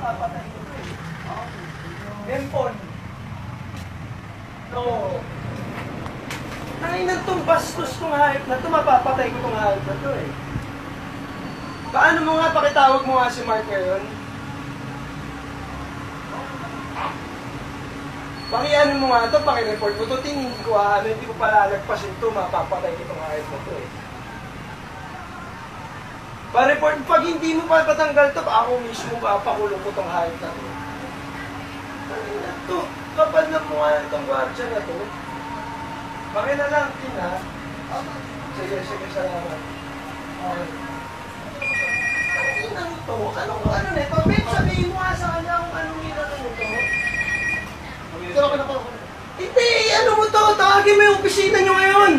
mapapatay ko ito eh. Empon. No. Nanginan tong bastos tong hayop na ito, mapapatay ko tong hayop na ito eh. Paano mo nga, pakitawag mo nga si Mark ngayon? Pakiano mo nga ito, pakireport mo ito, hindi ko hindi ko palalagpasin ito, mapapatay ko itong hayop na ito eh. Pa-report, pag hindi mo pa patanggal ito, ako mismo papakulong ko itong hayop na ito. Ano na ito? Kapal na mukha itong gwardiya na ito. Pakina lang, Tina. Sige, salamat. Okay. Ano ito? Ano na ito? Babe, sabihin mo nga sa kanya kung anong ginano mo ito. Hindi, ano mo to? Tawagin mo yung opisina nyo ngayon.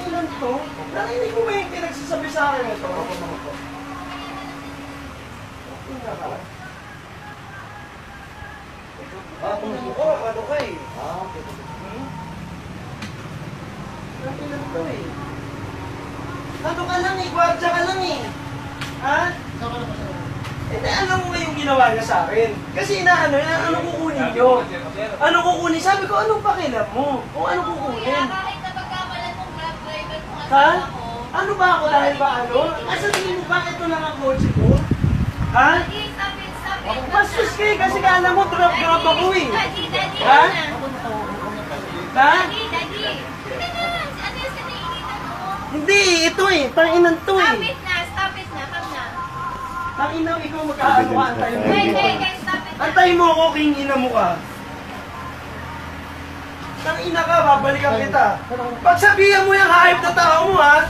Ilan to? Nakinig mo ba yung pinagsasabi sa akin ito? Ano ka eh? Ilan to eh? Ano ka lang eh? Gwardiya ka lang eh. Ha? Hindi, alam mo nga yung ginawa niya sa akin. Kasi ano kukunin nyo? Ano kukunin? Sabi ko, anong pakialam mo? Kung ano kukunin? Kuya, kahit napagkamalan mong grab driver kung ano Ha? ako. Ano ba ako dahil ba ano? Asa tingin mo ba ito lang ang kotse ko? Ha? Daddy, stop it. Bastos kayo kasi kala mo grab ako eh. Daddy. Ha? Ano na? Ha? Daddy. Ano yung sinainitan mo? Hindi, ito eh. Tanginan to eh. Stop it na. Come na. Tanginaw, ikaw magkaano ka. Antayin mo. Guys, stop it na. Antayin mo ako, king ina mo ka. Tangina ka, babalikan kita. Pagsabihan mo yung hype na tao mo ha.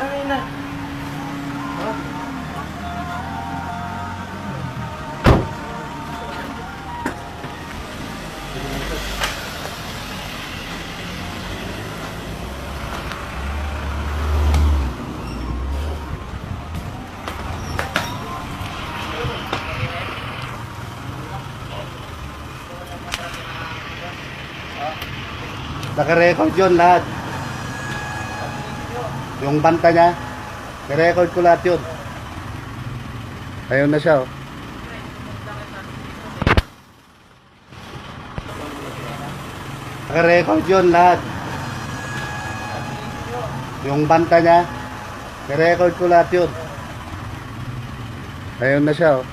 Tangina. Ha? Naka-record yun lahat. Yung banta niya, naka-record ko lahat yun. Ayun na siya, oh. Naka-record yun lahat. Yung banta niya, naka-record ko lahat yun. Ayun na siya, oh.